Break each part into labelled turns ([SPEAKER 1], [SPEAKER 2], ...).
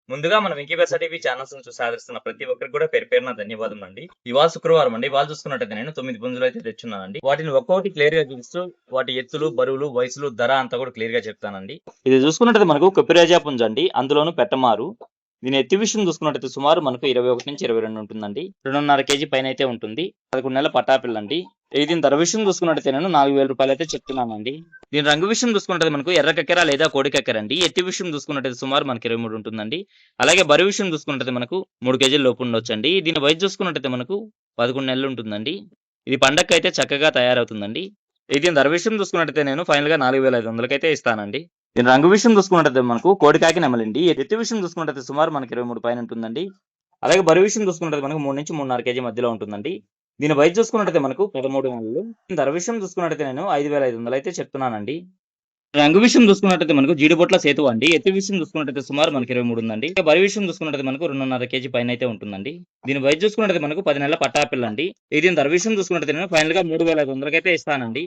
[SPEAKER 1] ముందుగా మన వెంకీబెర్స TV channels చూసి ఆదరిస్తున్న ప్రతి ఒక్కరికి కూడా పేరు పేరున ధన్యవాదములండి. ఇవాళ శుక్రవారం అండి. ఇవాళ చూసుకున్నట్టయితే నేను 9 పుంజులు అయితే తెచ్చున్నానండి. వాటిని ఒక్కొక్కటి క్లియర్ గా చూపిస్తూ వాటి ఎత్తులు, బరువులు, వయసులు, ధర అంతా కూడా క్లియర్ గా చెప్తానండి. ఇది చూసుకున్నట్టయితే మనకు కొప్పిరాజా పుంజ అండి. అందులోను పెట్టమారు. దీని ఎత్తి విషయం చూసుకున్నట్టయితే సుమారు మనకు 21 నుంచి 22 ఉంటుందండి. 2.5 కేజీ పైన అయితే ఉంటుంది. 11 నెలల పట్టాపిల్ల అండి. దీని ధర విషయం చూసుకున్నట్టయితే నేను 4,000 రూపాయలు అయితే చెప్తున్నానండి. దీని రంగు విషయం చూసుకున్నట్టు మనకు ఎర్ర కక్కెర లేదా కోడి కక్కెర అండి. ఎత్తి విషయం చూసుకున్నట్టయితే సుమారు మనకి 23 ఉంటుందండి. అలాగే బరువు విషయం చూసుకున్నట్టయితే మనకు 3 కేజీల లోపు ఉండొచ్చండి. దీని వయసు చూసుకున్నట్టయితే మనకు 11 నెలలు ఉంటుందండి. ఇది పండగకైతే చక్కగా తయారవుతుందండి. దీని ధర విషయం చూసుకున్నట్టయితే నేను ఫైనల్ గా 4,500 అయితే ఇస్తానండి. దీని రంగు విషయం చూసుకున్నట్టయితే మనకు కోడికాకి నెమలండి. ఎత్తి విషయం చూసుకున్నట్టయితే సుమారు మనకి 23 పైన ఉంటుందండి. అలాగే బరువు విషయం చూసుకున్నట్టయితే మనకు 3 నుంచి 3.5 కేజీ మధ్యలో ఉంటుందండి. దీని వయసు చూసుకున్నట్టయితే మనకు 13 నెలలు. ధర విషయం చూసుకున్నట్టయితే నేను 5,500 అయితే చెప్తున్నానండి. రంగు విషయం చూసుకున్నట్టయితే మనకు జీడిబొట్ల సేతు అండి. ఎత్తి విషయం చూసుకున్నట్టయితే సుమారు మనకి 23 ఉందండి. బరువు విషయం చూసుకున్నట్టయితే మనకు 2.5 కేజీ పైన అయితే ఉంటుందండి. దీని వయసు చూసుకున్నట్టయితే మనకు 10 నెలల పట్టాపిల్ల అండి. దీని ధర విషయం చూసుకున్నట్టయితే నేను ఫైనల్ గా 3,500 అయితే ఇస్తానండి.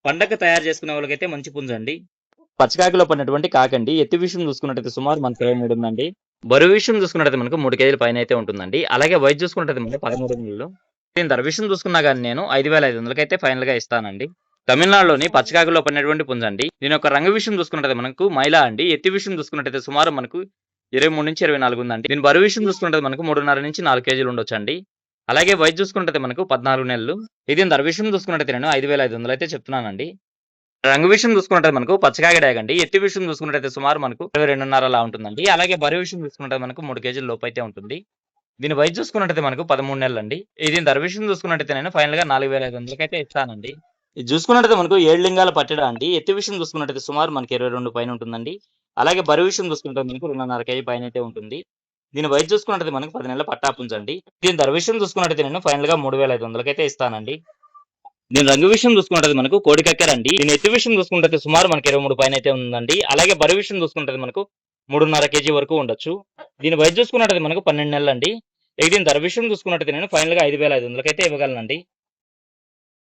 [SPEAKER 1] పండగ తయారు చేసుకునే వాళ్ళకైతే మంచి పుంజండి. పచ్చకాకిలో పడినటువంటి కాకండి. ఎత్తి విషయం చూసుకున్నట్టయితే సుమారు మనకి 23 ఉందండి. బరువు విషయం చూసుకున్నట్టయితే మనకు 3 కేజీల పైన అయితే ఉంటుందండి. అలాగే వయసు చూసుకున్నట్టయితే మనకు 13 నెలలు. దీని ధర విషయం చూసుకున్నా కానీ నేను 5,500 అయితే ఫైనల్ గా ఇస్తానండి. తమిళనాడులోని పచ్చకాకిలో పడినటువంటి పుంజండి. దీని యొక్క రంగు విషయం చూసుకున్నట్టయితే మనకు మైలా అండి. ఎత్తి విషయం చూసుకున్నట్టయితే సుమారు మనకు 23 నుంచి 24 ఉందండి. దీని బరువు విషయం చూసుకున్నట్టయితే మనకు 3.5 నుంచి 4 కేజీలు ఉండొచ్చండి. అలాగే వయసు చూసుకున్నట్టయితే మనకు 14 నెలలు. దీని ధర విషయం చూసుకున్నట్టయితే నేను 5,500 అయితే చెప్తున్నానండి. రంగు విషయం చూసుకున్నట్టయితే మనకు పచ్చకాకి డాగండి. ఎత్తి విషయం చూసుకున్నట్టయితే సుమారు మనకు 22.5 అలా ఉంటుందండి. అలాగే బరువు విషయం చూసుకున్నట్టయితే మనకు 3 కేజీల లోపు అయితే ఉంటుంది. దీని వయసు చూసుకున్నట్టయితే మనకు 13 నెలలండి. దీని ధర విషయం చూసుకున్నట్టయితే నేను ఫైనల్ గా 4,500 అయితే ఇస్తానండి. ఇది చూసుకున్నట్టయితే మనకు 7 లింగాల పట్టెడ అండి. ఎత్తి విషయం చూసుకున్నట్టయితే సుమారు మనకి 22 పైన ఉంటుందండి. అలాగే బరువు విషయం చూసుకుంటే మనకు 2.5 కేజీ పైన అయితే ఉంటుంది. దీని వయసు చూసుకున్నట్టయితే మనకు 10 నెలల పట్టాపుంజండి. దీని ధర విషయం చూసుకున్నట్టయితే నేను ఫైనల్ గా 3,500 అయితే ఇస్తానండి. దీని రంగు విషయం చూసుకుంటే మనకు కోడి కక్కెర అండి. దీని ఎత్తి విషయం చూసుకుంటే సుమారు మనకి 23 పైన అయితే ఉందండి. అలాగే బరువు విషయం చూసుకుంటే మనకు 3.5 కేజీ వరకు ఉండొచ్చు. దీని వయసు చూసుకున్నట్టయితే మనకు 12 నెలలు అండి. దీని ధర విషయం చూసుకున్నట్టయితే నేను ఫైనల్ గా 5,500 అయితే ఇవ్వగలనండి.